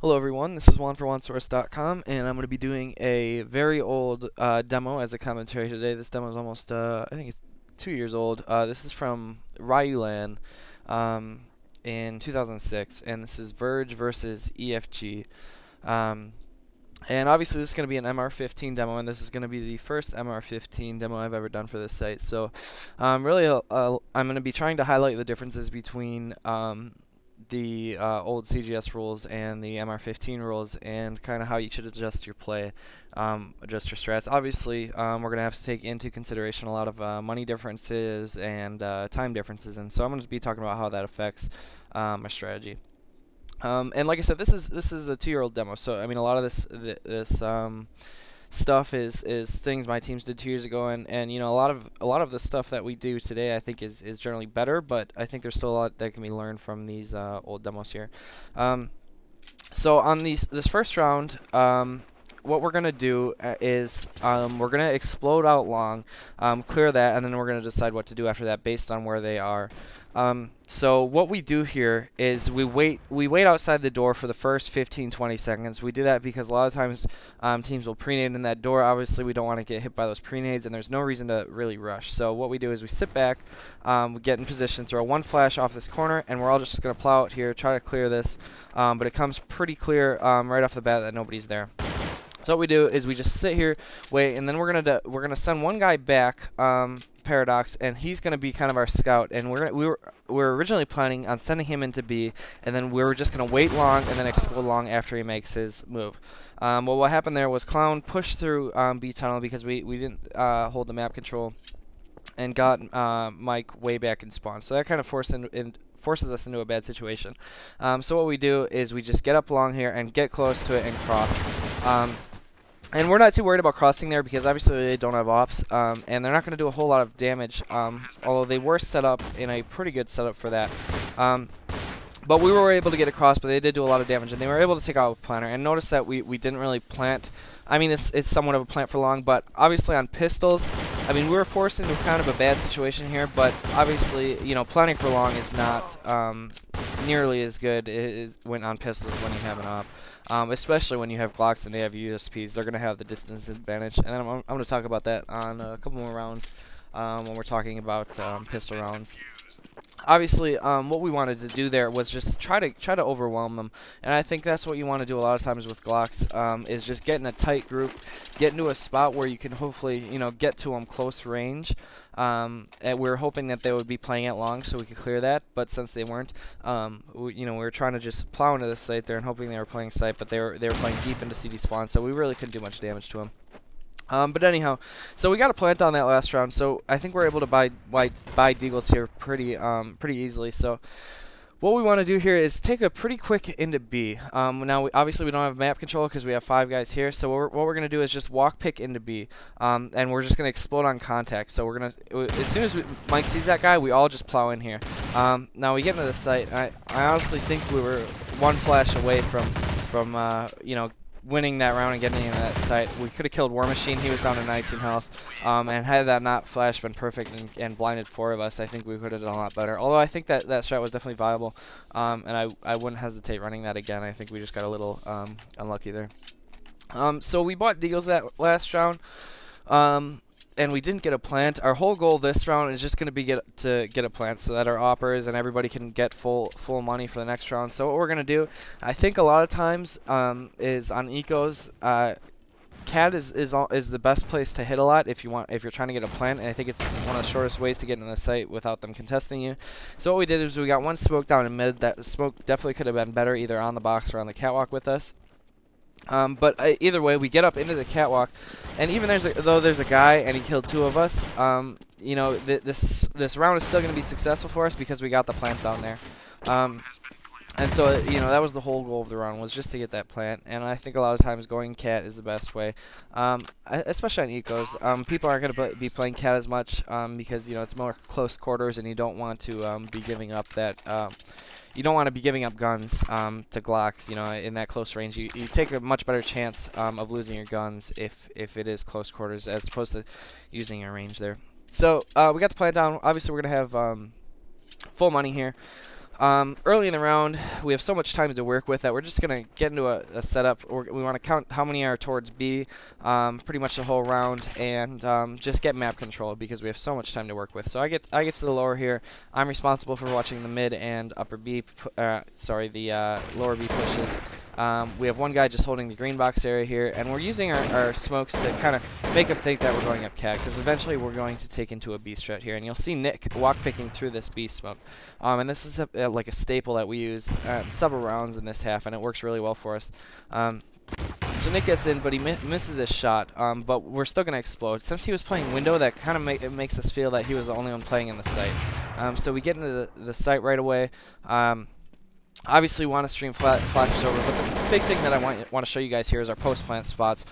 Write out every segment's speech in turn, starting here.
Hello everyone, this is Juan for JuanSource.com, and I'm going to be doing a very old demo as a commentary today. This demo is almost, I think it's 2 years old. This is from Ryulan in 2006, and this is verGe versus EFG. And obviously this is going to be an MR15 demo, and this is going to be the first MR15 demo I've ever done for this site. So really I'm going to be trying to highlight the differences between the old CGS rules and the MR15 rules, and kind of how you should adjust your play, adjust your strats. Obviously, we're going to have to take into consideration a lot of money differences and time differences, and so I'm going to be talking about how that affects my strategy. And like I said, this is a 2-year-old demo, so I mean a lot of this stuff is things my teams did 2 years ago, and you know, a lot of the stuff that we do today I think is generally better, but I think there's still a lot that can be learned from these old demos here. So on this first round, what we're gonna do is we're gonna explode out long, clear that, and then we're gonna decide what to do after that based on where they are. So what we do here is we wait outside the door for the first 15-20 seconds. We do that because a lot of times teams will pre-nade in that door. Obviously we don't want to get hit by those pre-nades, and there's no reason to really rush. So what we do is we sit back, we get in position, throw one flash off this corner, and we're all just going to plow out here, try to clear this, but it comes pretty clear right off the bat that nobody's there. So what we do is we just sit here, wait, and then we're gonna send one guy back, Paradox, and he's gonna be kind of our scout. And we were originally planning on sending him into B, and then we were just gonna wait long and then explode long after he makes his move. Well, what happened there was Clown pushed through B tunnel because we didn't hold the map control, and got Mike way back in spawn. So that kind of forces us into a bad situation. So what we do is we just get up long here and get close to it and cross. And we're not too worried about crossing there because obviously they don't have ops, and they're not going to do a whole lot of damage, although they were set up in a pretty good setup for that. But we were able to get across, but they did do a lot of damage, and they were able to take out a planter. And notice that we didn't really plant. I mean, it's somewhat of a plant for long, but obviously on pistols, I mean, we were forced into kind of a bad situation here, but obviously, you know, planting for long is not nearly as good when on pistols when you have an op. Especially when you have Glocks and they have USPs, they're going to have the distance advantage. And then I'm going to talk about that on a couple more rounds when we're talking about pistol rounds. Obviously, what we wanted to do there was just try to overwhelm them, and I think that's what you want to do a lot of times with Glocks, is just get in a tight group, get into a spot where you can hopefully, you know, get to them close range. And we were hoping that they would be playing it long so we could clear that, but since they weren't, we were trying to just plow into the site there and hoping they were playing site, but they were playing deep into CD spawn, so we really couldn't do much damage to them. But anyhow, so we got a plant on that last round, so I think we're able to buy deagles here pretty easily. So what we want to do here is take a pretty quick into B. Now obviously we don't have map control because we have 5 guys here, so what we're going to do is just walk pick into B, and we're just going to explode on contact. So we're going to, as soon as Mike sees that guy, we all just plow in here. Now we get into the site. I honestly think we were one flash away from you know, winning that round and getting into that site. We could have killed War Machine. He was down to 19 health. And had that not flash been perfect and blinded 4 of us, I think we could have done a lot better. Although I think that strat was definitely viable. And I wouldn't hesitate running that again. I think we just got a little unlucky there. So we bought deagles that last round. And we didn't get a plant. Our whole goal this round is just going to be to get a plant so that our oppers and everybody can get full money for the next round. So what we're going to do, I think a lot of times, is on ecos. CAD is the best place to hit a lot if you're trying to get a plant, and I think it's one of the shortest ways to get into the site without them contesting you. So what we did is we got one smoke down in mid. That smoke definitely could have been better either on the box or on the catwalk with us. But either way, we get up into the catwalk, and even though there's a guy and he killed 2 of us, you know, this round is still going to be successful for us because we got the plant down there. And so, you know, that was the whole goal of the round, was just to get that plant. And I think a lot of times going cat is the best way, especially on ecos. People aren't going to be playing cat as much because, you know, it's more close quarters, and you don't want to be giving up that. You don't want to be giving up guns to Glocks, you know, in that close range. You take a much better chance of losing your guns if it is close quarters as opposed to using your range there. So we got the plant down. Obviously, we're going to have full money here. Early in the round, we have so much time to work with that we're just going to get into a setup. We want to count how many are towards B pretty much the whole round, and just get map control because we have so much time to work with. So I get to the lower here. I'm responsible for watching the mid and upper B, the lower B pushes. We have one guy just holding the green box area here, and we're using our smokes to kind of make him think that we're going up cat, because eventually we're going to take into a B strat here, and you'll see Nick walk picking through this B smoke. And this is like a staple that we use several rounds in this half, and it works really well for us. So Nick gets in, but he misses his shot, but we're still going to explode. Since he was playing window, that kind of it makes us feel that he was the only one playing in the site. So we get into the site right away. Obviously, want to stream flashes over, but the big thing that I want to show you guys here is our post plant spots.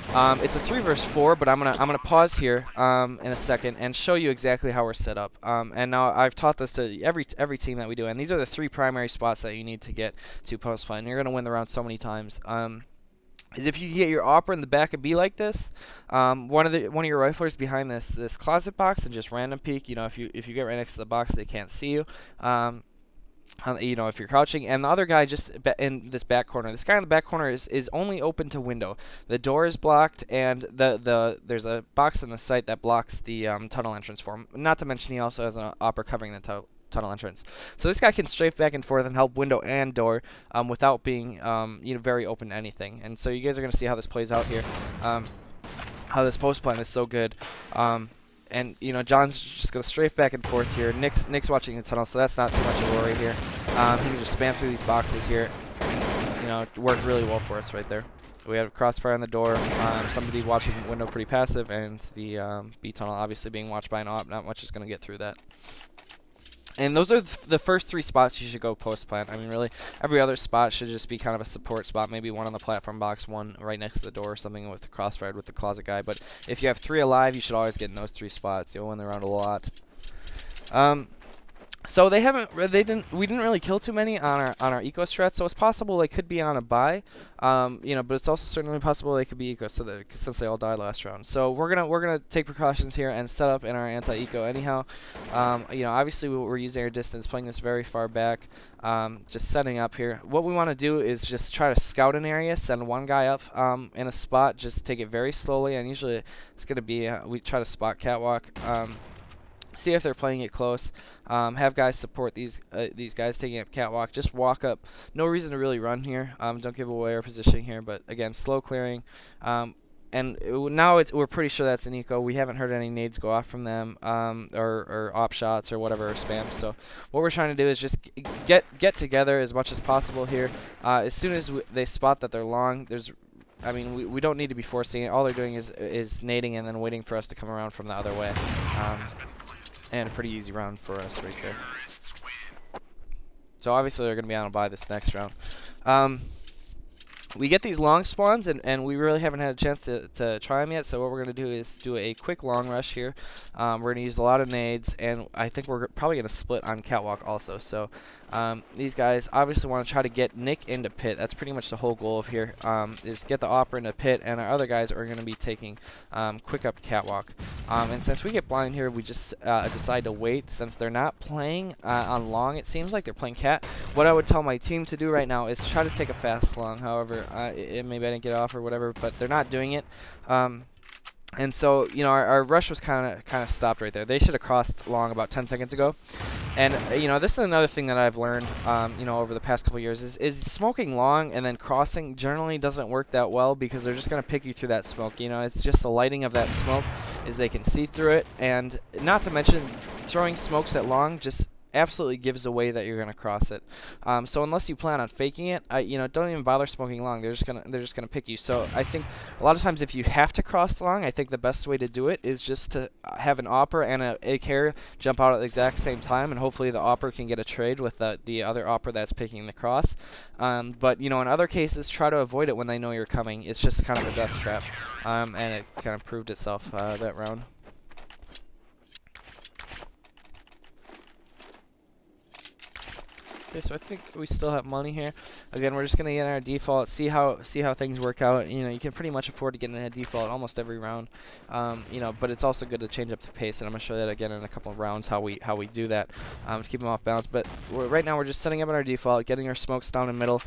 It's a 3 versus 4, but I'm gonna pause here in a second and show you exactly how we're set up. And now I've taught this to every team that we do, and these are the 3 primary spots that you need to get to post plant. And you're gonna win the round so many times. Is if you get your opera in the back of B like this, one of your riflers behind this closet box and just random peek. You know, if you get right next to the box, they can't see you. You know, if you're crouching, and the other guy just in this back corner. This guy in the back corner is only open to window. The door is blocked, and there's a box in the site that blocks the tunnel entrance for him. Not to mention he also has an opera covering the tunnel entrance. So this guy can strafe back and forth and help window and door without being very open to anything. And so you guys are going to see how this plays out here. How this post plan is so good. And you know, John's just gonna strafe back and forth here. Nick's watching the tunnel, so that's not too much of a worry here. He can just spam through these boxes here. You know, it worked really well for us right there. We have a crossfire on the door. Somebody watching the window pretty passive, and the B tunnel obviously being watched by an op. Not much is gonna get through that. And those are the first 3 spots you should go post plant. I mean, really, every other spot should just be kind of a support spot. Maybe one on the platform box, one right next to the door, or something with the crossfire with the closet guy. But if you have 3 alive, you should always get in those 3 spots. You'll win the round a lot. So we didn't really kill too many on our eco strat, so it's possible they could be on a buy, but it's also certainly possible they could be eco, since they all died last round. So we're gonna take precautions here and set up in our anti-eco anyhow. Obviously we're using our distance, playing this very far back, just setting up here. What we want to do is just try to scout an area, send one guy up in a spot, just take it very slowly, and usually it's gonna be we try to spot catwalk. See if they're playing it close. Have guys support these guys taking up catwalk. Just walk up. No reason to really run here. Don't give away our position here. But again, slow clearing. Now we're pretty sure that's an eco. We haven't heard any nades go off from them, or op shots or whatever, or spam. So what we're trying to do is just get together as much as possible here. As soon as they spot that they're long, we don't need to be forcing it. All they're doing is nading and then waiting for us to come around from the other way. And a pretty easy round for us right there. So obviously they're going to be on a buy this next round. We get these long spawns, and we really haven't had a chance to try them yet, so what we're going to do is do a quick long rush here. We're going to use a lot of nades, and I think we're probably going to split on catwalk also. So these guys obviously want to try to get Nick into pit. That's pretty much the whole goal of here, is get the opera into pit, and our other guys are going to be taking quick up catwalk. And since we get blind here, we just decide to wait. Since they're not playing on long, it seems like they're playing cat. What I would tell my team to do right now is try to take a fast long. However, maybe I didn't get off or whatever, but they're not doing it. And so, our rush was kind of stopped right there. They should have crossed long about 10 seconds ago. And, this is another thing that I've learned, over the past couple years is smoking long and then crossing generally doesn't work that well, because they're just going to pick you through that smoke. It's just the lighting of that smoke is they can see through it. And not to mention, throwing smokes at long just absolutely gives away that you're going to cross it. So unless you plan on faking it, don't even bother smoking long. They're just gonna pick you. So I think a lot of times if you have to cross long, I think the best way to do it is just to have an opera and a carrier jump out at the exact same time, and hopefully the opera can get a trade with the other opera that's picking the cross. But in other cases, try to avoid it when they know you're coming. It's just kind of a death trap, and it kind of proved itself that round. Okay, so I think we still have money here. Again, we're just gonna get in our default, see how things work out. You know, you can pretty much afford to get in a default almost every round. You know, but it's also good to change up the pace, and I'm gonna show that again in a couple of rounds how we do that to keep them off balance. But right now we're just setting up in our default, getting our smokes down in middle.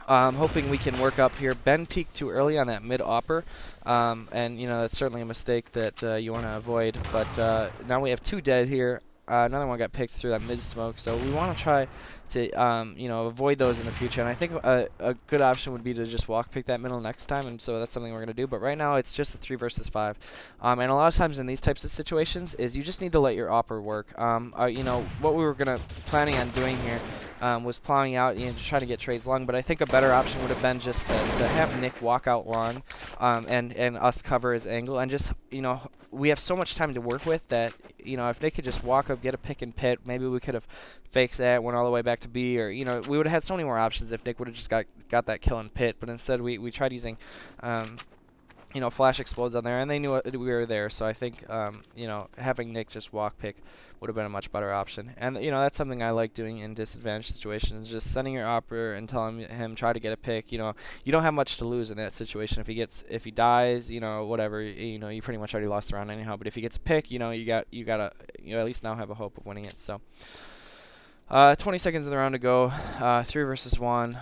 Hoping we can work up here. Ben peeked too early on that mid-opper, and you know that's certainly a mistake that you want to avoid. But now we have 2 dead here. Another one got picked through that mid-smoke, so we want to try to you know, avoid those in the future. And I think a good option would be to just walk pick that middle next time, and so that's something we're going to do. But right now it's just a 3 versus 5, and a lot of times in these types of situations is you just need to let your opper work. You know, what we were planning on doing here was plowing out, you know, just trying to get trades long, but I think a better option would have been just to have Nick walk out long, and us cover his angle, and just, you know, we have so much time to work with that, you know, if Nick could just walk up, get a pick and pit, maybe we could have faked that, went all the way back to B, or, you know, we would have had so many more options if Nick would have just got that kill and pit, but instead we tried using, you know, flash explodes on there, and they knew we were there, so I think, you know, having Nick just walk pick would have been a much better option. And, you know, that's something I like doing in disadvantaged situations, just sending your operator and telling him try to get a pick. You know, you don't have much to lose in that situation. If he dies, you know, whatever, you know, you pretty much already lost the round anyhow, but if he gets a pick, you know, you gotta at least now have a hope of winning it. So 20 seconds in the round to go, 3 versus 1.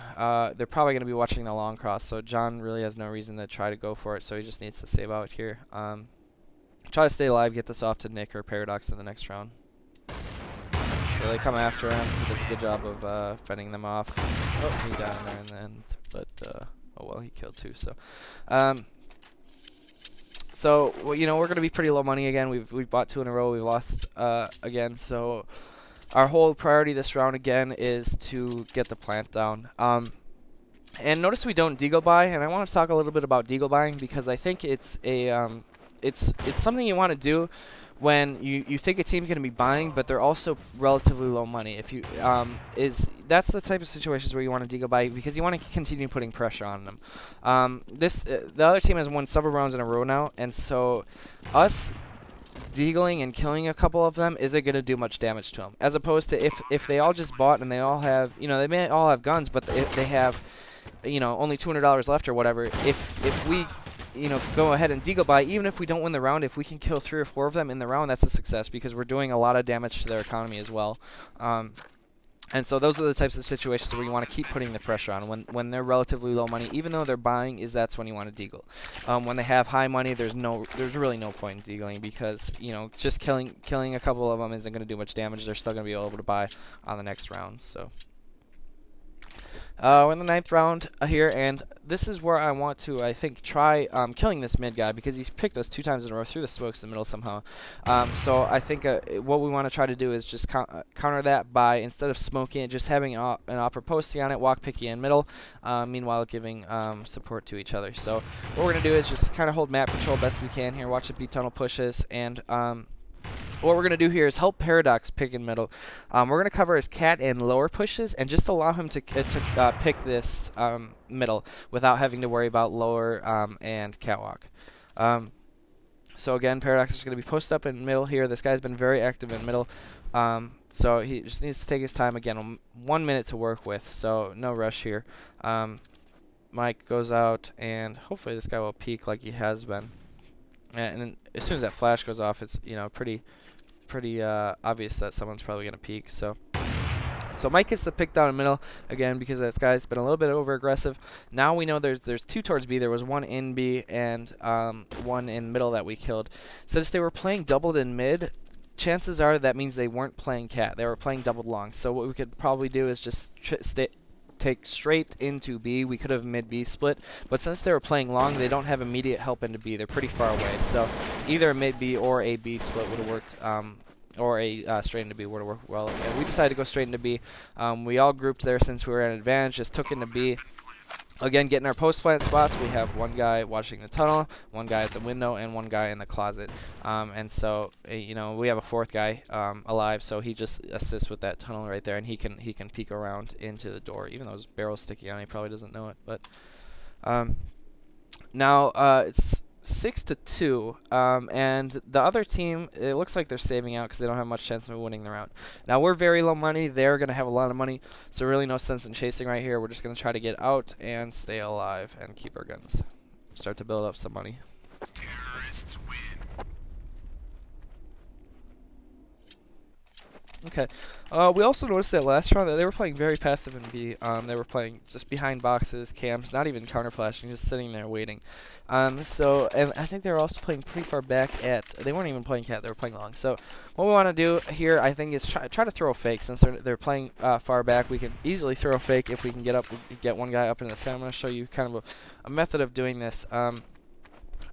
They're probably going to be watching the long cross, so John really has no reason to try to go for it, so he just needs to save out here. Try to stay alive, get this off to Nick or Paradox in the next round. So they come after him. He does a good job of fending them off. Oh, he got in there in the end, but oh well, he killed 2. So, well, you know, we're going to be pretty low money again. We've bought 2 in a row. We've lost again, so our whole priority this round again is to get the plant down. And notice we don't deagle buy, and I want to talk a little bit about deagle buying because I think it's a it's something you want to do when you think a team's going to be buying, but they're also relatively low money. If you that's the type of situations where you want to deagle buy because you want to continue putting pressure on them. The other team has won several rounds in a row now, and so us deagling and killing a couple of them isn't going to do much damage to them. As opposed to if they all just bought and they all have, you know, they may all have guns, but if they have, you know, only $200 left or whatever, if we, you know, go ahead and deagle buy, even if we don't win the round, if we can kill 3 or 4 of them in the round, that's a success because we're doing a lot of damage to their economy as well. And so those are the types of situations where you want to keep putting the pressure on. When they're relatively low money, even though they're buying, that's when you want to deagle. When they have high money, there's really no point in deagling because, you know, just killing a couple of them isn't going to do much damage. They're still going to be able to buy on the next round. So we're in the 9th round here, and this is where I want to, I think, try killing this mid guy because he's picked us 2 times in a row through the smokes in the middle somehow. So I think what we want to try to do is just counter that by, instead of smoking it, just having an opera posting on it, walk picky in middle, meanwhile giving support to each other. So what we're going to do is just kind of hold map control best we can here, watch the B tunnel pushes, and what we're going to do here is help Paradox pick in middle. We're going to cover his cat and lower pushes and just allow him to pick this middle without having to worry about lower and catwalk. So again, Paradox is going to be posted up in middle here. This guy's been very active in middle. So he just needs to take his time. Again, 1 minute to work with, so no rush here. Mike goes out, and hopefully this guy will peek like he has been. And as soon as that flash goes off, it's, you know, pretty obvious that someone's probably going to peek. So Mike gets the pick down in middle again because this guy's been a little bit over aggressive. Now we know there's 2 towards B. There was 1 in B and 1 in middle that we killed. Since they were playing doubled in mid, chances are that means they weren't playing cat. They were playing doubled long. So what we could probably do is just take straight into B. We could have mid-B split, but since they were playing long, they don't have immediate help into B. They're pretty far away, so either a mid-B or a B split would have worked, or a straight into B would have worked well. And we decided to go straight into B. We all grouped there since we were at an advantage, just took into B. Again, getting our post-plant spots, we have 1 guy watching the tunnel, 1 guy at the window, and 1 guy in the closet. And so, you know, we have a 4th guy alive, so he just assists with that tunnel right there, and he can peek around into the door, even though his barrel's sticky on. He probably doesn't know it, but now it's 6-2, and the other team, it looks like they're saving out because they don't have much chance of winning the round. Now we're very low money, they're going to have a lot of money, so really no sense in chasing right here. We're just going to try to get out and stay alive and keep our guns. Start to build up some money. Terrorists win. Okay. We also noticed that last round that they were playing very passive in B. They were playing just behind boxes, camps, not even counter flashing, just sitting there waiting. And I think they were also playing pretty far back at. They weren't even playing cat; they were playing long. So what we want to do here, I think, is try to throw a fake. Since they're playing far back, we can easily throw a fake if we can get one guy up in the center. I'm going to show you kind of a method of doing this.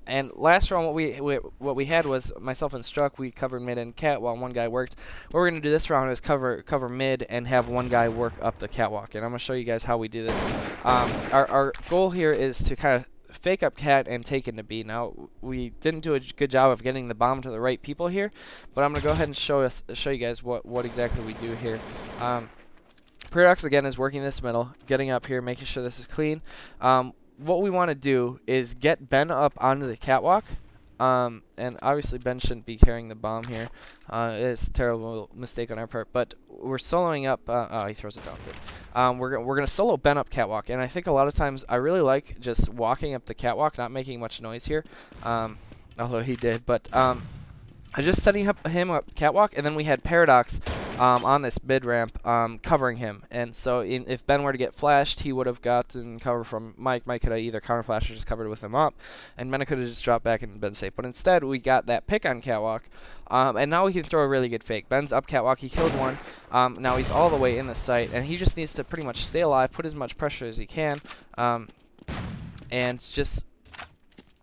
And last round, what we had was myself and Struck. We covered mid and cat while one guy worked. What we're gonna do this round is cover mid and have one guy work up the catwalk. And I'm gonna show you guys how we do this. Our goal here is to kind of fake up cat and take into B. Now we didn't do a good job of getting the bomb to the right people here, but I'm gonna go ahead and show you guys what exactly we do here. Paradox again is working this middle, getting up here, making sure this is clean. What we want to do is get Ben up onto the catwalk, and obviously Ben shouldn't be carrying the bomb here. It's a terrible mistake on our part, but we're soloing up. Oh, he throws it down. Good. We're gonna solo Ben up catwalk, and I think a lot of times I really like just walking up the catwalk, not making much noise here. Although he did, but I just setting him up catwalk, and then we had Paradox on this mid ramp covering him. And so if Ben were to get flashed, he would have gotten cover from Mike. Mike could have either counter flashed or just covered with him up, and Ben could have just dropped back and been safe. But instead, we got that pick on catwalk, and now we can throw a really good fake. Ben's up catwalk, he killed one. Now he's all the way in the site, and he just needs to pretty much stay alive, put as much pressure as he can, and just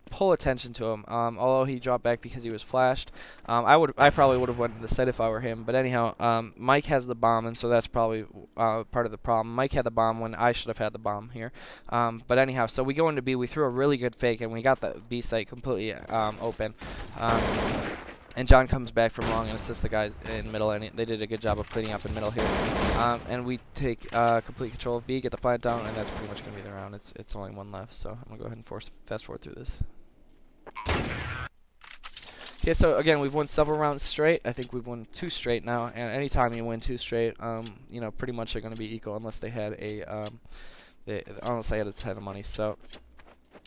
pull attention to him. Although he dropped back because he was flashed. I probably would have went to the site if I were him. But anyhow, Mike has the bomb, and so that's probably part of the problem. Mike had the bomb when I should have had the bomb here. But anyhow, so we go into B. We threw a really good fake, and we got the B site completely open. And John comes back from long and assists the guys in middle, and they did a good job of cleaning up in middle here. And we take complete control of B, get the plant down, and that's pretty much going to be the round. It's only one left, so I'm going to go ahead and fast forward through this. Okay, so again, we've won several rounds straight. I think we've won 2 straight now, and anytime you win 2 straight, you know, pretty much they're going to be equal unless they had unless I had a ton of money. So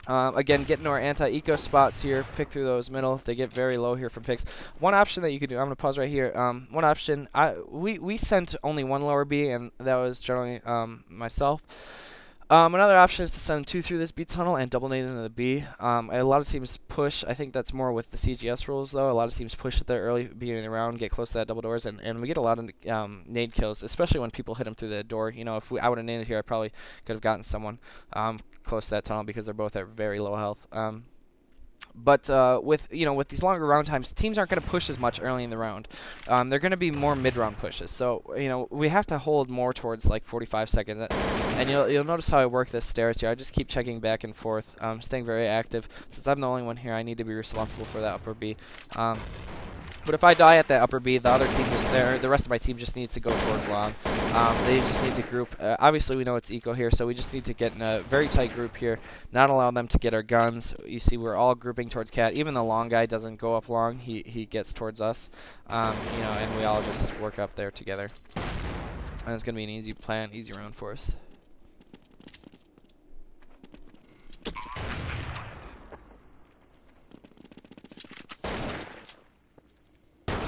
again, getting to our anti-eco spots here, pick through those middle. They get very low here from picks. One option that you could do, I'm going to pause right here. One option, we sent only one lower B, and that was generally myself. Another option is to send 2 through this B tunnel and double nade into the B. A lot of teams push. I think that's more with the CGS rules, though. A lot of teams push at the early beginning of the round, get close to that double doors, and we get a lot of nade kills, especially when people hit them through the door. You know, if I would have naded here, I probably could have gotten someone close to that tunnel because they're both at very low health. But with these longer round times, teams aren't going to push as much early in the round. They're going to be more mid-round pushes. So we have to hold more towards like 45 seconds. And you'll notice how I work this stairs here. I just keep checking back and forth, staying very active. Since I'm the only one here, I need to be responsible for that upper B. But if I die at that upper B, the other team the rest of my team just needs to go towards long. They just need to group. Obviously, we know it's eco here, so we just need to get in a very tight group here, not allow them to get our guns. You see, we're all grouping towards cat. Even the long guy doesn't go up long; he gets towards us. And we all just work up there together. And it's gonna be an easy plan, easy round for us.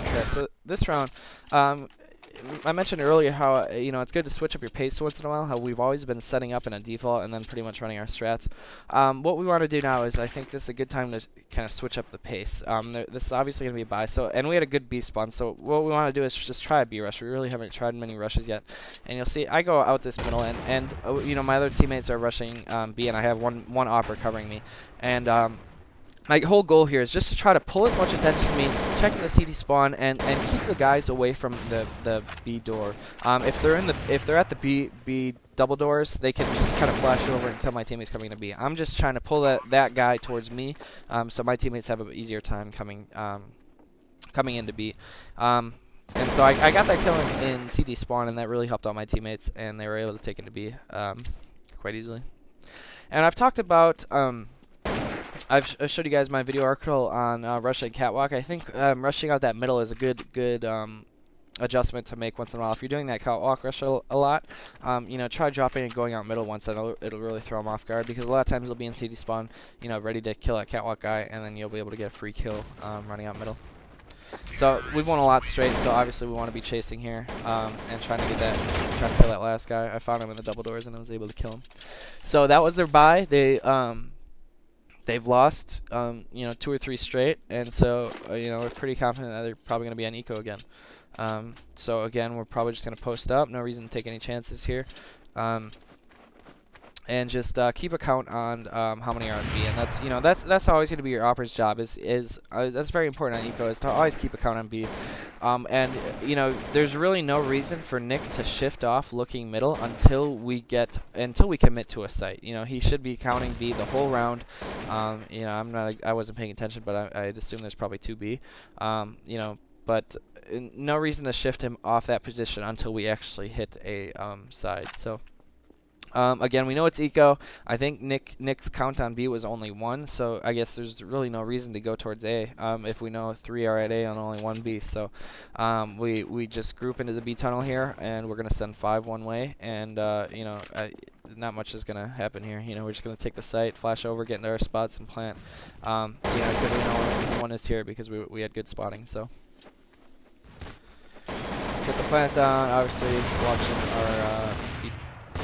Okay, so this round, I mentioned earlier how it's good to switch up your pace once in a while. How we've always been setting up in a default and then pretty much running our strats. What we want to do now is I think this is a good time to kind of switch up the pace. This is obviously going to be a buy. And we had a good B spawn. So what we want to do is just try a B rush. We really haven't tried many rushes yet. And you'll see I go out this middle and my other teammates are rushing B, and I have one opper covering me. And my whole goal here is just to try to pull as much attention to me, checking the CD spawn, and keep the guys away from the B door. If they're at the B double doors, they can just kind of flash over and tell my teammates coming to B. I'm just trying to pull that guy towards me, so my teammates have an easier time coming into B. And so I got that kill in CD spawn, and that really helped out my teammates, and they were able to take into B quite easily. And I've talked about I showed you guys my video article on rush and catwalk. I think rushing out that middle is a good adjustment to make once in a while. If you're doing that catwalk rush a lot, you know, try dropping and going out middle once, and it'll really throw them off guard, because a lot of times they'll be in CD spawn, you know, ready to kill that catwalk guy, and then you'll be able to get a free kill running out middle. So we've won a lot straight, so obviously we want to be chasing here and trying to kill that last guy. I found him in the double doors and I was able to kill him. So that was their bye. They've lost you know, 2 or 3 straight, and so you know, we're pretty confident that they're probably going to be on eco again. So again, we're probably just going to post up. No reason to take any chances here. And just keep a count on how many are on B, and that's, you know, that's always going to be your opera's job. That's very important on eco, is to always keep a count on B. And you know, there's really no reason for Nick to shift off looking middle until we commit to a site. You know, he should be counting B the whole round. You know, I wasn't paying attention, but I'd assume there's probably 2 B. You know, but no reason to shift him off that position until we actually hit a side. So. Again, we know it's eco. I think Nick's count on B was only 1, so I guess there's really no reason to go towards A if we know 3 are at A and only 1 B. So we just group into the B tunnel here, and we're gonna send 5 one way, and you know, not much is gonna happen here. You know, we're just gonna take the site, flash over, get into our spots, and plant. You know, because we know one is here because we had good spotting. So get the plant down. Obviously, watching our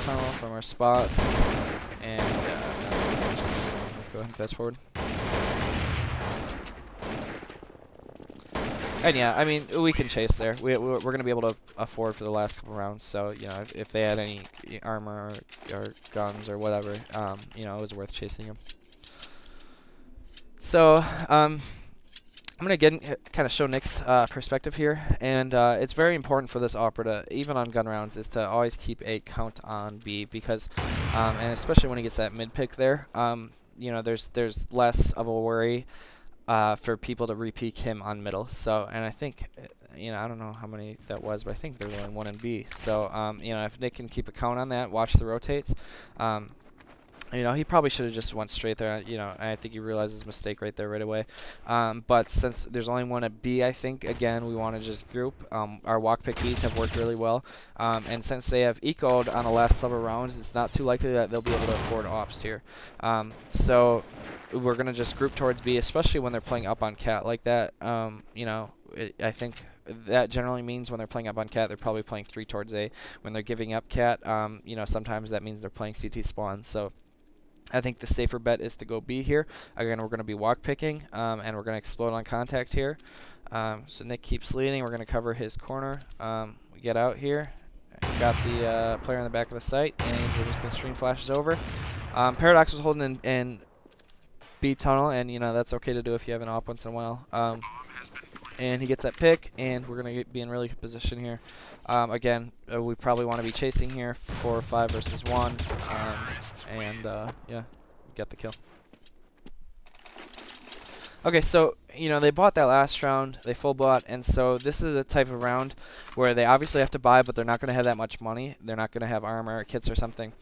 tunnel from our spots, and that's what we're go ahead and fast forward. And yeah, I mean, we can chase there. We're going to be able to afford for the last couple rounds. So you know, if they had any armor or guns or whatever, you know, it was worth chasing them. So I'm going to kind of show Nick's perspective here, and it's very important for this opera to, even on gun rounds, is to always keep a count on B, because, and especially when he gets that mid pick there, you know, there's less of a worry for people to re-peek him on middle. So, and I think, you know, I don't know how many that was, but I think there's only 1 in B. So, you know, if Nick can keep a count on that, watch the rotates. You know, he probably should have just went straight there. You know, I think he realized his mistake right there right away. But since there's only 1 at B, I think, again, we want to just group. Our walk pick Bs have worked really well. And since they have ecoed on the last several rounds, it's not too likely that they'll be able to afford ops here. So we're going to just group towards B, especially when they're playing up on cat like that. You know, I think that generally means when they're playing up on cat, they're probably playing 3 towards A. When they're giving up cat, you know, sometimes that means they're playing CT spawn. So I think the safer bet is to go B here. Again, we're going to be walk picking, and we're going to explode on contact here. So Nick keeps leading. We're going to cover his corner. We get out here. Got the player in the back of the site, and we're just going to stream flashes over. Paradox was holding in B tunnel, and you know, that's okay to do if you have an op once in a while. And he gets that pick, and we're going to be in really good position here. Again, we probably want to be chasing here, 4 or 5 versus 1, and yeah, get the kill. Okay, so, you know, they bought that last round, they full bought, and so this is a type of round where they obviously have to buy, but they're not going to have that much money. They're not going to have armor or kits or something.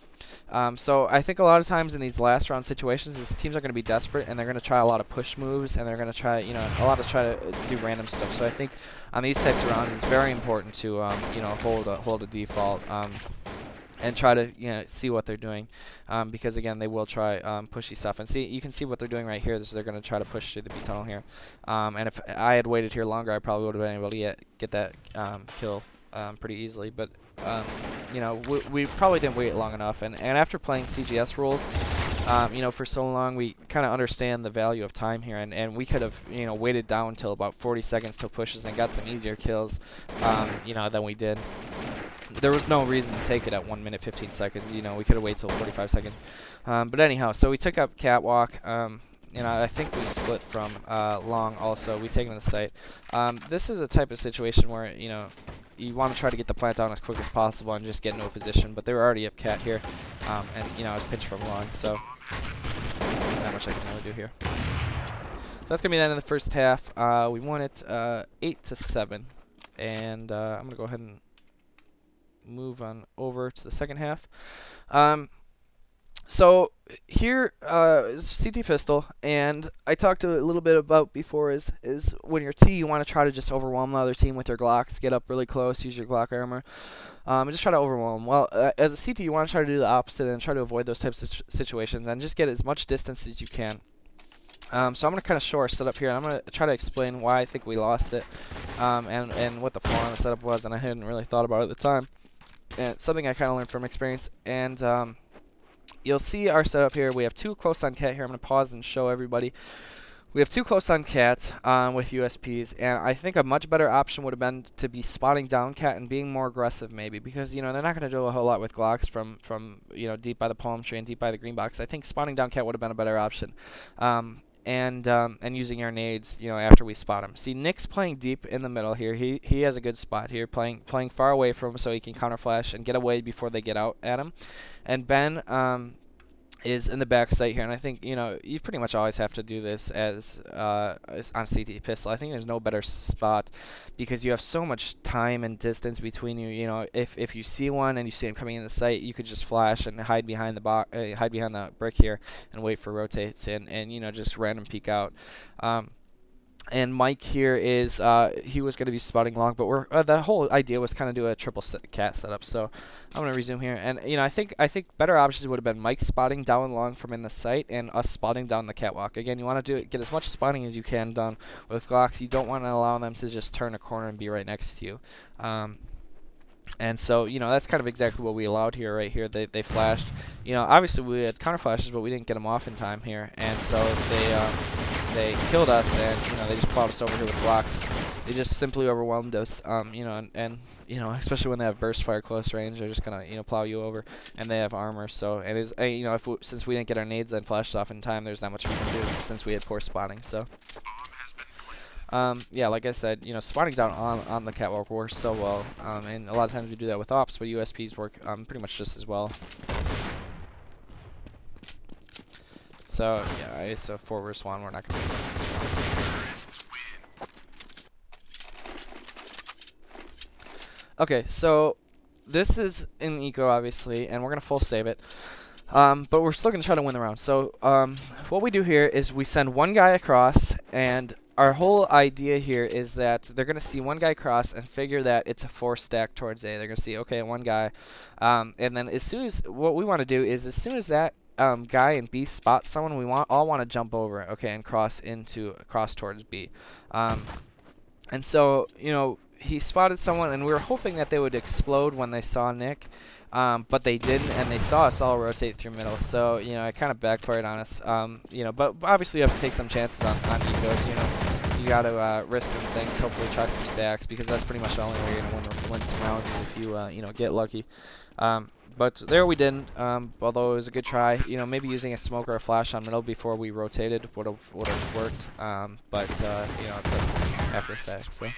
So I think a lot of times in these last round situations, these teams are going to be desperate, and they're going to try a lot of push moves, and they're going to try, you know, try to do random stuff. So I think on these types of rounds, it's very important to, you know, hold a default. And try to, you know, see what they're doing, because again, they will try pushy stuff. And see, you can see what they're doing right here. They're going to try to push through the B tunnel here. And if I had waited here longer, I probably would have been able to get that kill pretty easily. But you know, we probably didn't wait long enough. And after playing CGS rules, you know, for so long, we kind of understand the value of time here, and we could have, you know, waited down till about 40 seconds till pushes and got some easier kills, you know, than we did. There was no reason to take it at 1 minute 15 seconds. You know, we could have waited till 45 seconds. But anyhow, so we took up catwalk. You know, I think we split from long also. We taken the site. This is a type of situation where, you know, you want to try to get the plant down as quick as possible and just get into a position. But they were already up cat here, and you know, I was pitched from long, so not much I can really do here. So that's gonna be the end of the first half. We won it 8-7, and I'm gonna go ahead and move on over to the second half. So here is CT pistol, and I talked a little bit about before is when you're T, you want to try to just overwhelm the other team with your Glocks, get up really close, use your Glock armor, and just try to overwhelm 'em. Well, as a CT, you want to try to do the opposite and try to avoid those types of situations and just get as much distance as you can. So I'm going to kind of show our setup here, and I'm going to try to explain why I think we lost it, and what the flaw in the setup was, and I hadn't really thought about it at the time. And it's something I kind of learned from experience, and you'll see our setup here. We have 2 close on cat here. I'm going to pause and show everybody. We have 2 close on cat with USPs, and I think a much better option would have been to be spotting down cat and being more aggressive maybe, because they're not going to do a whole lot with Glocks from deep by the palm tree and deep by the green box. I think spotting down cat would have been a better option. And using our nades, after we spot him. See, Nick's playing deep in the middle here. He has a good spot here, playing far away from him so he can counter flash and get away before they get out at him. And Ben is in the back sight here, and I think you pretty much always have to do this as on CT pistol. I think there's no better spot because you have so much time and distance between you. If you see one and you see him coming into sight, you could just flash and hide behind the brick here and wait for rotates and just random peek out. And Mike here is he was going to be spotting long, but the whole idea was kind of do a triple cat setup. So I'm going to resume here, and I think better options would have been Mike spotting down long from in the site and us spotting down the catwalk. Again, you want to get as much spotting as you can done with Glocks. You don't want to allow them to just turn a corner and be right next to you. And so, that's kind of exactly what we allowed here, right here. They flashed. Obviously we had counter flashes, but we didn't get them off in time here, and so they killed us, and they just plowed us over here with blocks. They just simply overwhelmed us, and especially when they have burst fire close range, they're just gonna plow you over, and they have armor. So it is, since we didn't get our nades and flashes off in time, there's not much we can do since we had poor spotting. So. Yeah, like I said, spotting down on the catwalk works so well, and a lot of times we do that with ops, but USPs work pretty much just as well. So yeah, it's a 4 versus 1. We're not going to do this one. Okay, so this is in eco, obviously, and we're going to full save it. But we're still going to try to win the round. So what we do here is we send one guy across, and our whole idea here is that they're going to see one guy cross and figure that it's a 4 stack towards A. They're going to see, okay, one guy. And then as soon as, what we want to do is as soon as that guy in B spots someone, we all want to jump over, okay, and cross towards B. And so, he spotted someone, and we were hoping that they would explode when they saw Nick. But they didn't, and they saw us all rotate through middle, so it kind of backfired on us. But obviously you have to take some chances on ecos. You got to risk some things. Hopefully try some stacks, because that's pretty much the only way you're gonna win some rounds is if you get lucky. But there we didn't. Although it was a good try. Maybe using a smoke or a flash on middle before we rotated would have worked. But that's after effect. So.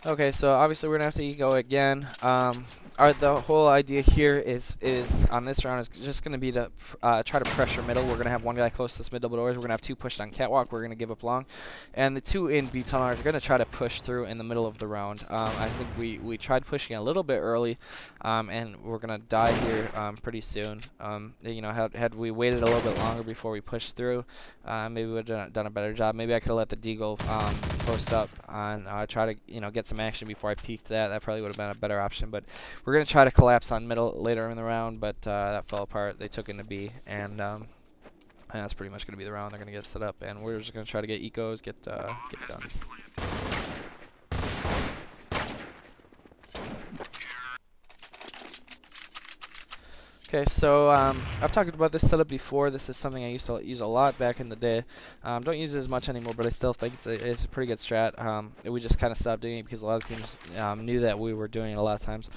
Okay, so obviously we're gonna have to eco again. The whole idea here is on this round is just gonna be to try to pressure middle. We're gonna have one guy close to this mid double doors. We're gonna have 2 pushed on catwalk. We're gonna give up long, and the 2 in B tunnel are gonna try to push through in the middle of the round. I think we tried pushing a little bit early, and we're gonna die here pretty soon. Had we waited a little bit longer before we pushed through, maybe we would have done a better job. Maybe I could have let the deagle post up and try to get some action before I peeked that. That probably would have been a better option, but we're going to try to collapse on middle later in the round, but that fell apart. They took into B, and that's pretty much going to be the round. They're going to get set up, and we're just going to try to get ecos, get guns. Okay, so I've talked about this setup before. This is something I used to use a lot back in the day. Don't use it as much anymore, but I still think it's a pretty good strat. We just kind of stopped doing it because a lot of teams knew that we were doing it a lot of times.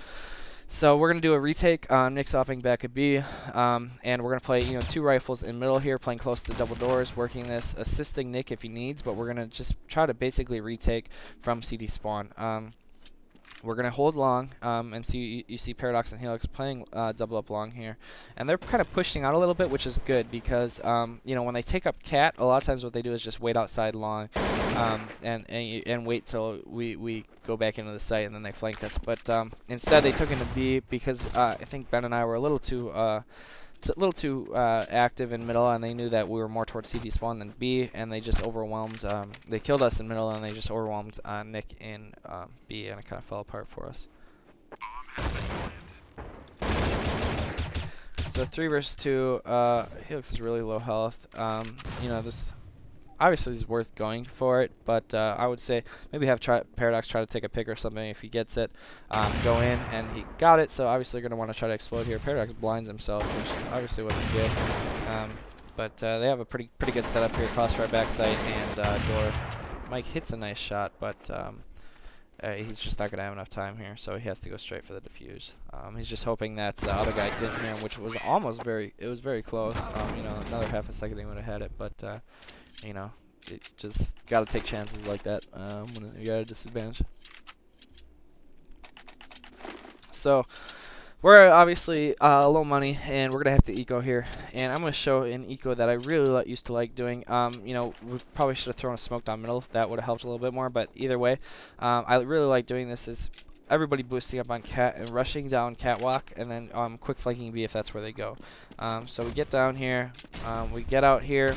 So we're going to do a retake on Nick's opping back at B, and we're going to play 2 rifles in middle here, playing close to double doors, working this, assisting Nick if he needs, but we're going to just try to basically retake from CD spawn. We're going to hold long, and see you see Paradox and Helix playing double up long here. And they're kind of pushing out a little bit, which is good because, you know, when they take up cat, a lot of times what they do is just wait outside long and wait till we go back into the site, and then they flank us. But instead they took into B because I think Ben and I were a little too active in middle, and they knew that we were more towards CD spawn than B, and they just overwhelmed. They killed us in middle, and they just overwhelmed Nick in B, and it kind of fell apart for us. So 3 versus 2. Helix is really low health. You know, this obviously is worth going for it, but I would say maybe have Paradox try to take a pick or something. If he gets it, go in, and he got it, so obviously you're going to want to try to explode here. Paradox blinds himself, which obviously wasn't good, but they have a pretty good setup here. Crossfire backside and door. Mike hits a nice shot, but he's just not going to have enough time here, so he has to go straight for the defuse. He's just hoping that the other guy didn't hear him, which was almost very close. You know, another half a second he would have had it, but you know, it just got to take chances like that when you got a disadvantage. So we're obviously low money, and we're gonna have to eco here. And I'm gonna show an eco that I really used to like doing. You know, we probably should have thrown a smoke down middle. That would have helped a little bit more. But either way, I really like doing this. Is everybody boosting up on cat and rushing down catwalk, and then quick flanking B if that's where they go. So we get down here, we get out here.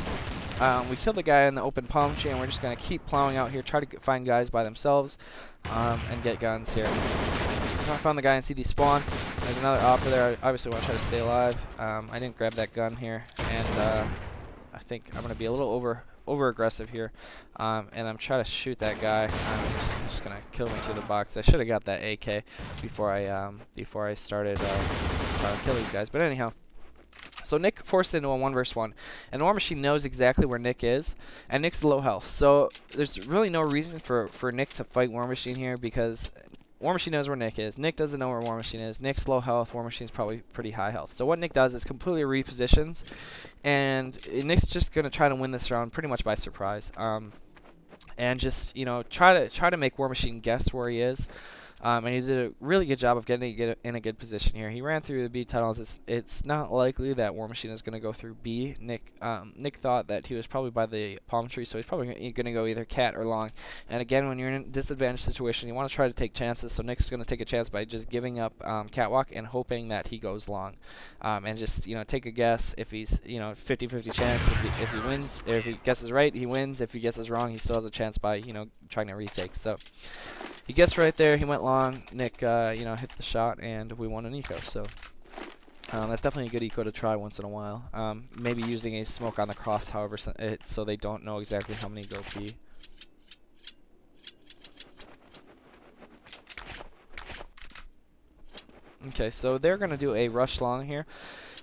We kill the guy in the open palm tree, and we're just going to keep plowing out here, try to find guys by themselves, and get guns here. I found the guy in CD spawn. There's another opera there. I obviously want to try to stay alive. I didn't grab that gun here, and I think I'm going to be a little over aggressive here, and I'm trying to shoot that guy. I'm just going to kill me through the box. I should have got that AK before I started trying to kill these guys. But anyhow. So Nick forced into a 1 versus 1, and War Machine knows exactly where Nick is, and Nick's low health. So there's really no reason for Nick to fight War Machine here because War Machine knows where Nick is. Nick doesn't know where War Machine is. Nick's low health. War Machine's probably pretty high health. So what Nick does is completely repositions, and Nick's just gonna try to win this round pretty much by surprise, and just try to make War Machine guess where he is. And he did a really good job of getting in a good position here. He ran through the B tunnels. It's not likely that War Machine is going to go through B. Nick thought that he was probably by the palm tree, so he's probably going to go either cat or long. And again, when you're in a disadvantaged situation, you want to try to take chances. So Nick's going to take a chance by just giving up catwalk and hoping that he goes long, and just take a guess. If he's 50-50 chance, if he wins, or if he guesses right, he wins. If he guesses wrong, he still has a chance by trying to retake. So he guessed right there. He went long. Nick, hit the shot, and we won an eco. So that's definitely a good eco to try once in a while. Maybe using a smoke on the cross, however, so they don't know exactly how many go B. Okay, so they're gonna do a rush long here,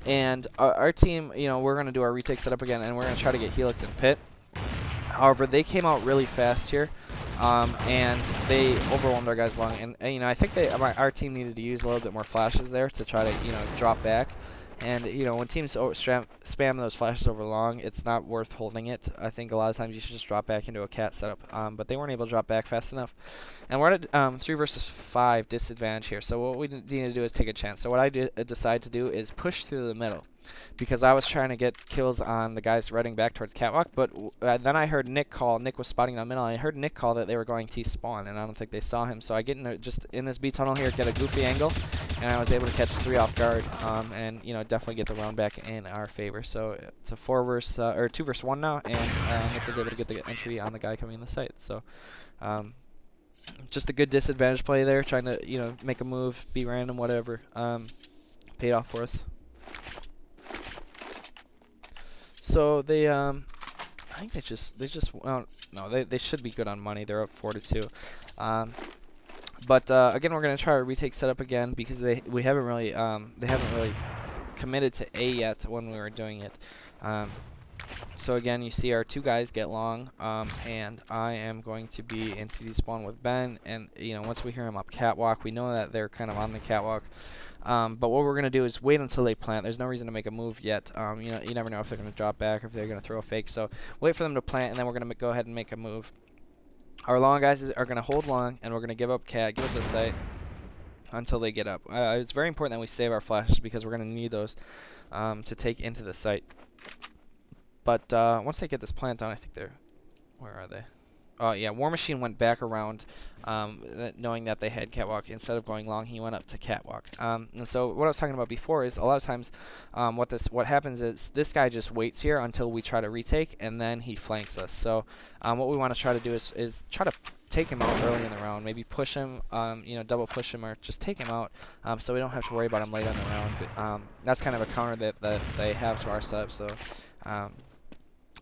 and our team, we're gonna do our retake setup again, and we're gonna try to get Helix and Pit. However, they came out really fast here. And they overwhelmed our guys long, and I think our team needed to use a little bit more flashes there to try to drop back. And when teams spam those flashes over long, it's not worth holding it. I think a lot of times you should just drop back into a cat setup. But they weren't able to drop back fast enough, and we're at 3 versus 5 disadvantage here. So what we need to do is take a chance. So what I decide to do is push through the middle, because I was trying to get kills on the guys running back towards catwalk, but then I heard Nick call. Nick was spotting down middle, and I heard Nick call that they were going T-spawn, and I don't think they saw him. So I get just in this B tunnel here, get a goofy angle, and I was able to catch 3 off guard, and definitely get the round back in our favor. So it's a 2 versus 1 now, and Nick was able to get the entry on the guy coming in the site. So just a good disadvantage play there, trying to make a move, be random, whatever. Paid off for us. So they, I think they just well, no, they should be good on money. They're up 4-2. But again, we're gonna try a retake setup again because they haven't really committed to A yet when we were doing it. So again, you see our 2 guys get long, and I am going to be in CD spawn with Ben, and once we hear him up catwalk, we know that they're kind of on the catwalk. But what we're going to do is wait until they plant. There's no reason to make a move yet. You never know if they're going to drop back or if they're going to throw a fake. So wait for them to plant, and then we're going to go ahead and make a move. Our long guys are going to hold long, and we're going to give up cat, give up the site. until they get up. It's very important that we save our flashes because we're going to need those to take into the site. But once they get this plant on, I think they're... Where are they? Oh, yeah, War Machine went back around, knowing that they had Catwalk. Instead of going long, he went up to Catwalk. And so what I was talking about before is a lot of times what happens is this guy just waits here until we try to retake, and then he flanks us. So what we want to try to do is try to take him out early in the round. Maybe push him, double push him, or just take him out so we don't have to worry about him late in the round. But, that's kind of a counter that they have to our setup. So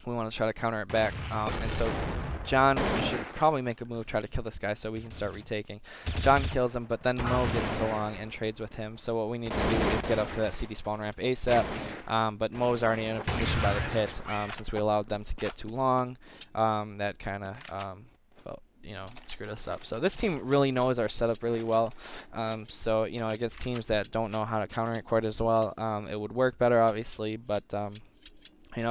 we want to try to counter it back. And so John should probably make a move, try to kill this guy so we can start retaking. John kills him, but then Mo gets to long and trades with him. So what we need to do is get up to that CD spawn ramp ASAP. But Mo's already in a position by the pit since we allowed them to get too long. That kind of screwed us up. So this team really knows our setup really well. So against teams that don't know how to counter it quite as well, it would work better, obviously. But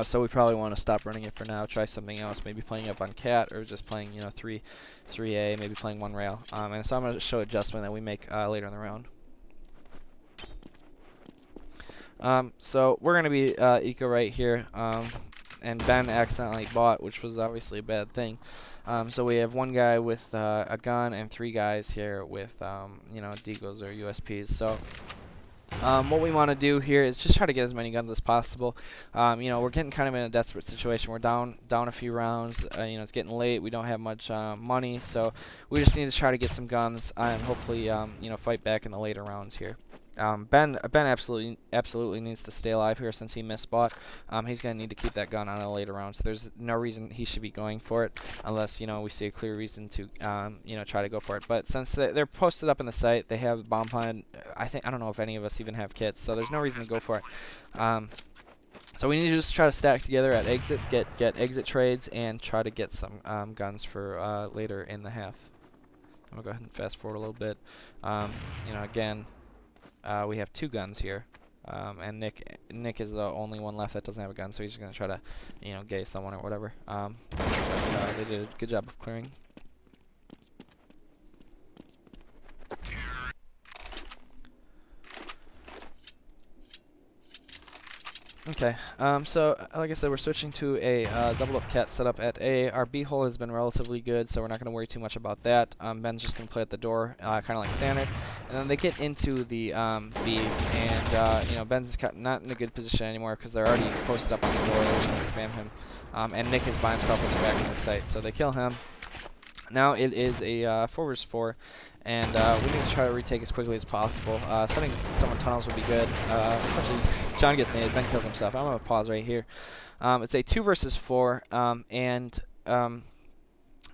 so we probably want to stop running it for now, try something else, maybe playing up on cat or just playing, 3A, maybe playing one rail. And so I'm going to show adjustment that we make later in the round. So we're going to be eco right here, and Ben accidentally bought, which was obviously a bad thing. So we have one guy with a gun and 3 guys here with, deagles or USPs. So what we want to do here is just try to get as many guns as possible. We're getting kind of in a desperate situation. We're down a few rounds. It's getting late. We don't have much money, so we just need to try to get some guns and hopefully, fight back in the later rounds here. Ben absolutely needs to stay alive here since he misbought. He's going to need to keep that gun on a later round, so there's no reason he should be going for it unless we see a clear reason to try to go for it. But since they're posted up in the site, they have bomb planted. I don't know if any of us even have kits, so there's no reason to go for it. So we need to just try to stack together at exits, get exit trades, and try to get some guns for later in the half. I'm gonna go ahead and fast forward a little bit. Again. We have 2 guns here, and Nick is the only one left that doesn't have a gun, so he's just gonna try to, gay someone or whatever. But they did a good job of clearing. Okay, so like I said, we're switching to a double up cat setup at A. Our B hole has been relatively good, so we're not going to worry too much about that. Ben's just going to play at the door, kind of like standard. And then they get into the B, and Ben's not in a good position anymore because they're already posted up on the door. They're just going to spam him. And Nick is by himself in the back of the site, so they kill him. Now it is a 4 versus 4, and we need to try to retake as quickly as possible. Setting someone tunnels would be good. Actually, John gets naded, Ben kills himself. I'm going to pause right here. It's a 2 versus 4, and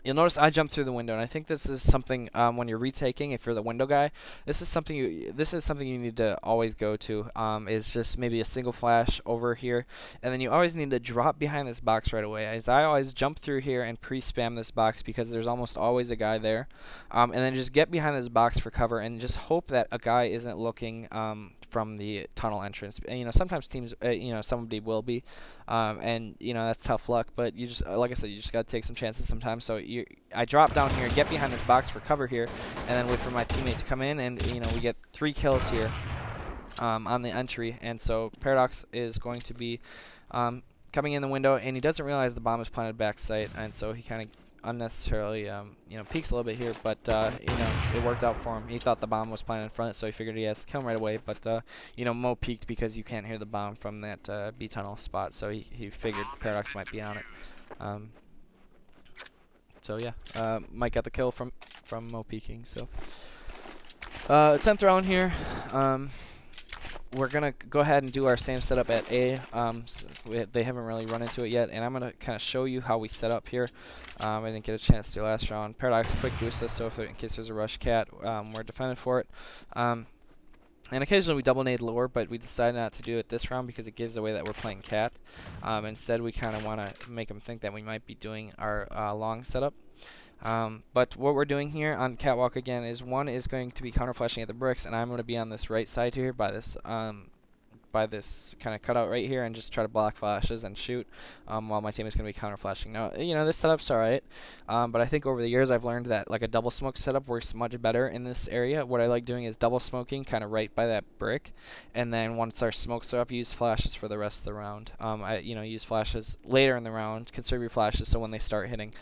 you'll notice I jumped through the window, and I think this is something when you're retaking, if you're the window guy, this is something you need to always go to. Is just maybe a single flash over here, and then you always need to drop behind this box right away. As I always jump through here and pre-spam this box because there's almost always a guy there, and then just get behind this box for cover and just hope that a guy isn't looking from the tunnel entrance. Sometimes teams, somebody will be, and that's tough luck. But you just, like I said, you just got to take some chances sometimes. So I drop down here, get behind this box for cover here, and then wait for my teammate to come in, and we get 3 kills here on the entry. And so Paradox is going to be coming in the window, and he doesn't realize the bomb is planted backside, and so he kind of unnecessarily peeks a little bit here, but it worked out for him. He thought the bomb was planted in front, so he figured he has to kill him right away. But Mo peeked because you can't hear the bomb from that B tunnel spot, so he figured Paradox might be on it. So yeah, Mike got the kill from Mo peeking. So 10th round here. We're going to go ahead and do our same setup at A. So they haven't really run into it yet, and I'm going to kind of show you how we set up here. I didn't get a chance to last round. Paradox quick boost us, so in case there's a rush cat, we're defended for it. And occasionally we double nade lure, but we decided not to do it this round because it gives away that we're playing cat. Instead, we kind of want to make them think that we might be doing our long setup. But what we're doing here on catwalk again is one is going to be counter flashing at the bricks, and I'm going to be on this right side here by this by this kind of cutout right here and just try to block flashes and shoot, while my team is going to be counter flashing. Now, this setup's alright, but I think over the years I've learned that like a double smoke setup works much better in this area. What I like doing is double smoking kind of right by that brick, and then once our smokes are up, use flashes for the rest of the round. I use flashes later in the round, conserve your flashes so when they start hitting,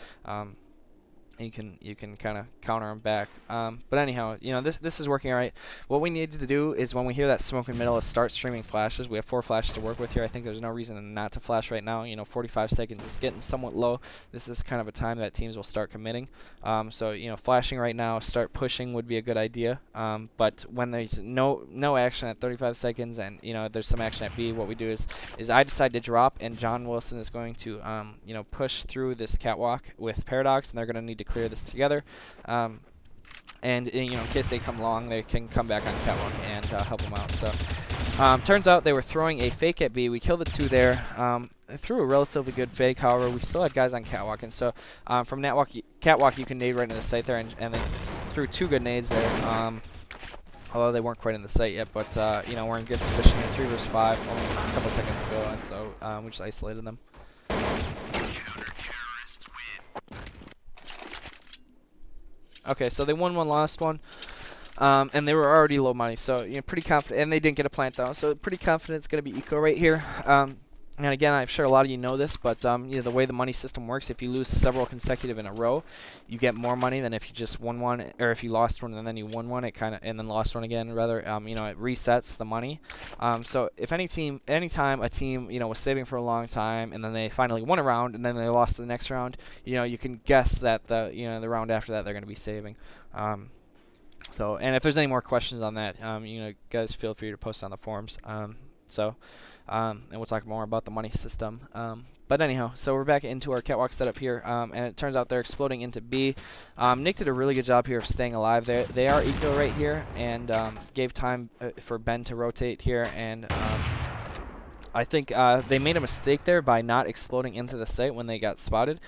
you can kind of counter them back. But anyhow, this is working alright. What we need to do is when we hear that smoke in the middle is start streaming flashes. We have 4 flashes to work with here. I think there's no reason not to flash right now. 45 seconds is getting somewhat low. This is kind of a time that teams will start committing. So flashing right now, start pushing would be a good idea. But when there's no action at 35 seconds and there's some action at B, what we do is I decide to drop, and John Wilson is going to push through this catwalk with Paradox, and they're going to need to clear this together, and in case they come long, they can come back on catwalk and help them out. So turns out they were throwing a fake at B. We killed the 2 there. They threw a relatively good fake, however we still had guys on catwalk, and so from catwalk you can nade right into the site there, and they threw 2 good nades there, although they weren't quite in the site yet. But we're in good position here, 3 versus 5, only a couple seconds to go, and so we just isolated them. Okay, so they won 1, lost 1, and they were already low money, so pretty confident, and they didn't get a plant down, so pretty confident it's going to be eco right here. And again, I'm sure a lot of you know this, but the way the money system works, if you lose several consecutive in a row, you get more money than if you just won one, or if you lost one and then you won one, and then lost one again, rather. It resets the money. So if anytime a team was saving for a long time and then they finally won a round and then they lost the next round, you can guess that the round after that they're going to be saving. And if there's any more questions on that, guys feel free to post on the forums. And we'll talk more about the money system. But anyhow, so we're back into our catwalk setup here, and it turns out they're exploding into B. Nick did a really good job here of staying alive. They are eco right here, and gave time for Ben to rotate here, and I think they made a mistake there by not exploding into the site when they got spotted.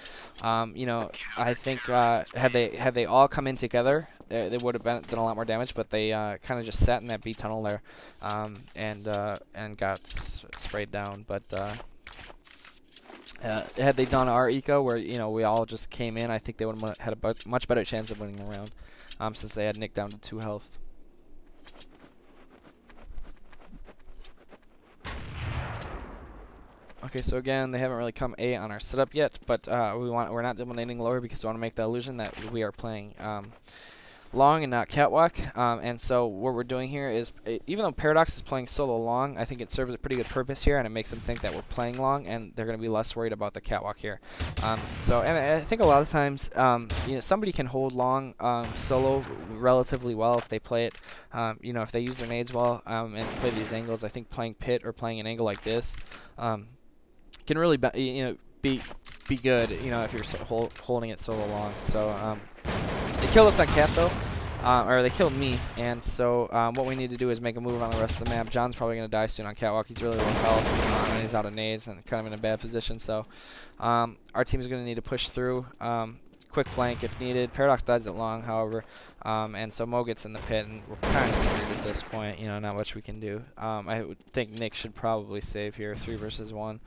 I think had they all come in together, they would have done a lot more damage. But they kind of just sat in that B tunnel there, and got sprayed down. But had they done our eco, where we all just came in, I think they would have had a much better chance of winning the round, since they had Nick down to 2 health. Okay, so again, they haven't really come A on our setup yet, but we're not dominating lower because we want to make the illusion that we are playing long and not catwalk. And so what we're doing here is, even though Paradox is playing solo long, I think it serves a pretty good purpose here, and it makes them think that we're playing long, and they're going to be less worried about the catwalk here. And I think a lot of times, somebody can hold long solo relatively well if they play it. If they use their nades well and play these angles. I think playing pit or playing an angle like this can really be good, if you're holding it solo long. So they killed us on cat though, or they killed me, and so what we need to do is make a move on the rest of the map. John's probably going to die soon on catwalk. He's really low health, and he's out of nades and kind of in a bad position. So our team is going to need to push through. Quick flank if needed. Paradox dies at long, however, and so Mo gets in the pit, and we're kind of screwed at this point. Not much we can do. I would think Nick should probably save here, 3 versus 1.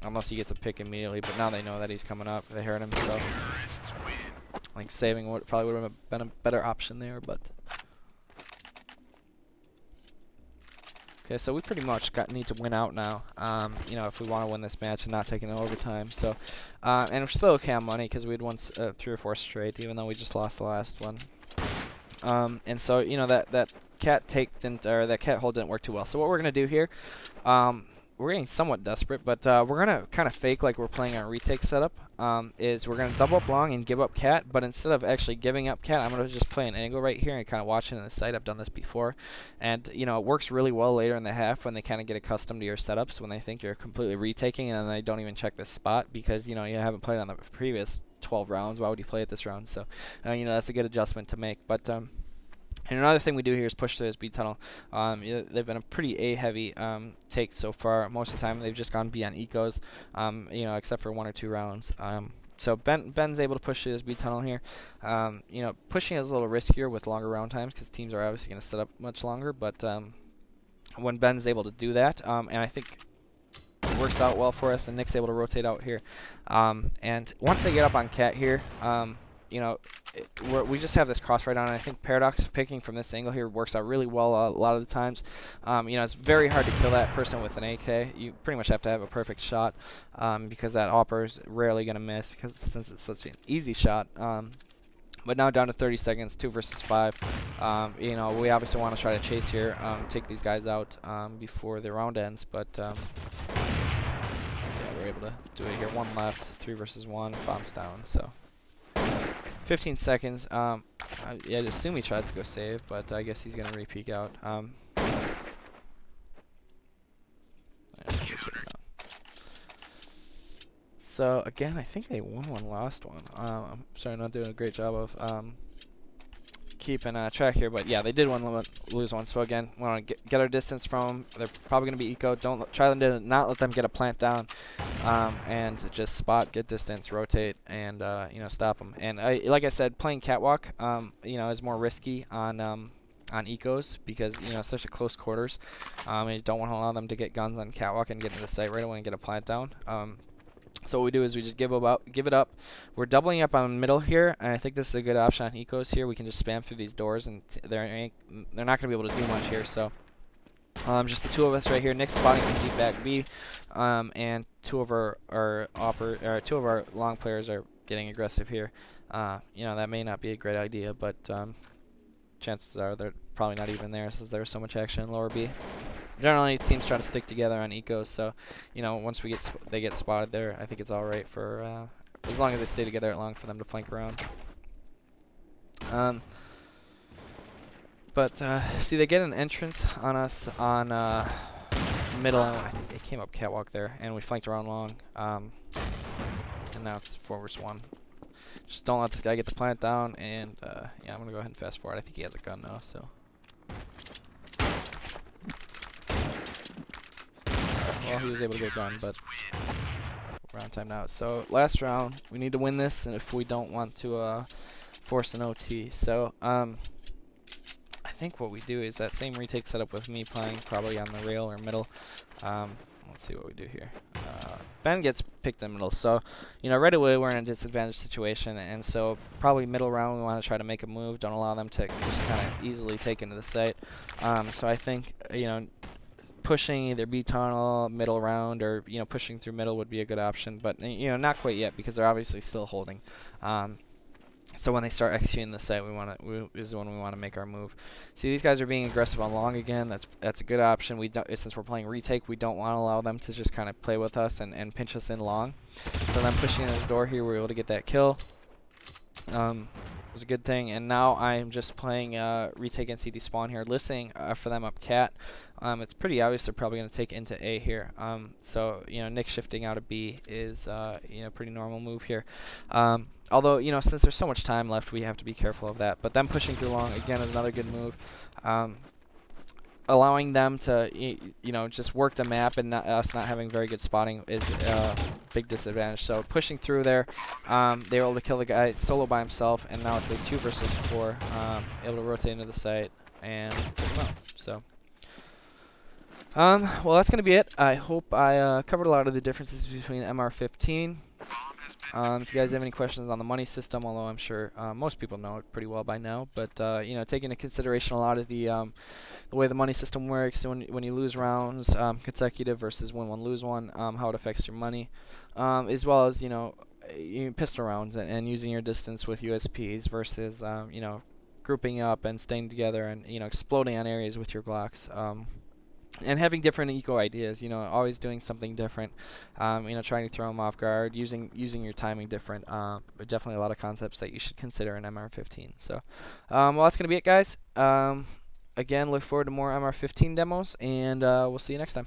Unless he gets a pick immediately, but now they know that he's coming up. They heard him, so like saving probably would have been a better option there. But okay, so we pretty much need to win out now. If we want to win this match and not taking an overtime. So and we're still okay on money because we'd won 3 or 4 straight, even though we just lost the last one. And so that cat that cat hold didn't work too well. So what we're gonna do here, we're getting somewhat desperate, but we're going to kind of fake like we're playing our retake setup, is we're going to double up long and give up cat, but instead of actually giving up cat, I'm going to just play an angle right here and kind of watch it in the site. I've done this before, and it works really well later in the half when they kind of get accustomed to your setups, when they think you're completely retaking, and then they don't even check this spot because, you haven't played on the previous 12 rounds. Why would you play it this round? So, that's a good adjustment to make, but and another thing we do here is push through this B tunnel. They've been a pretty A-heavy take so far. Most of the time, they've just gone B on ecos, except for 1 or 2 rounds. So Ben's able to push through this B tunnel here. Pushing is a little riskier with longer round times because teams are obviously going to set up much longer. But when Ben's able to do that, and I think it works out well for us, and Nick's able to rotate out here. And once they get up on Cat here, you know, we just have this cross right on, and I think Paradox picking from this angle here works out really well a lot of the times. You know, it's very hard to kill that person with an AK. You pretty much have to have a perfect shot, because that AWPer is rarely going to miss, because since it's such an easy shot. But now down to 30 seconds, 2 versus 5. You know, we obviously want to try to chase here, take these guys out before the round ends, but yeah, we're able to do it here. 1 left, 3 versus 1, bombs down, so 15 seconds. Yeah, I'd assume he tries to go save, but I guess he's going to re-peek out. So again, I think they won one, lost one. I'm sorry, not doing a great job of keeping track here, but yeah, they did lose one. So again, we want to get our distance from them. They're probably going to be eco. Try to not let them get a plant down, and just spot, get distance, rotate, and you know, stop them. And like I said, playing catwalk, you know, is more risky on ecos, because you know, it's such a close quarters. And you don't want to allow them to get guns on catwalk and get into the site right away and get a plant down. So what we do is we just give it up. We're doubling up on middle here, and I think this is a good option on ecos here. We can just spam through these doors, and they're not going to be able to do much here. So just the two of us right here. Nick's spotting from deep back B, and two of our long players are getting aggressive here. You know, that may not be a great idea, but chances are they're probably not even there, since there's so much action in lower B. Generally, teams try to stick together on ecos, so you know, once they get spotted there, I think it's all right for as long as they stay together long for them to flank around. But see, they get an entrance on us on middle. I think they came up catwalk there, and we flanked around long. And now it's 4 versus 1. Just don't let this guy get the plant down, and yeah, I'm gonna go ahead and fast forward. I think he has a gun now, so. Well, he was able to get a gun, but we're on time now. So last round, we need to win this, and if we don't want to force an OT. So I think what we do is that same retake setup with me playing probably on the rail or middle. Let's see what we do here. Ben gets picked in the middle, so you know, right away we're in a disadvantaged situation, and so probably middle round we want to try to make a move. Don't allow them to just kind of easily take into the site. So I think, you know, pushing either B tunnel, middle round, or you know, pushing through middle would be a good option, but you know, not quite yet, because they're obviously still holding. So when they start executing the site, is when we want to make our move. See, these guys are being aggressive on long again. That's a good option. Since we're playing retake, we don't want to allow them to just kind of play with us and pinch us in long. So them pushing in this door here, we're able to get that kill. Was a good thing, and now I'm just playing retake and CD spawn here, listening for them up cat. It's pretty obvious they're probably going to take into A here. So you know, Nick shifting out of B is you know, pretty normal move here. Although you know, since there's so much time left, we have to be careful of that. But them pushing through long again is another good move. Allowing them to you know, just work the map, and us not having very good spotting is a big disadvantage. So pushing through there, they were able to kill the guy solo by himself, and now it's like 2 versus 4, able to rotate into the site and pick him up. So well, that's gonna be it. I hope I covered a lot of the differences between MR15. If you guys have any questions on the money system, although I'm sure most people know it pretty well by now, but you know, take into consideration a lot of the way the money system works, when you lose rounds consecutive versus win one lose one, how it affects your money, as well as you know, pistol rounds and using your distance with USPs versus you know, grouping up and staying together and you know, exploding on areas with your Glocks. And having different eco ideas, you know, always doing something different, you know, trying to throw them off guard, using your timing different, but definitely a lot of concepts that you should consider in MR15. So, well, that's going to be it, guys. Again, look forward to more MR15 demos, and we'll see you next time.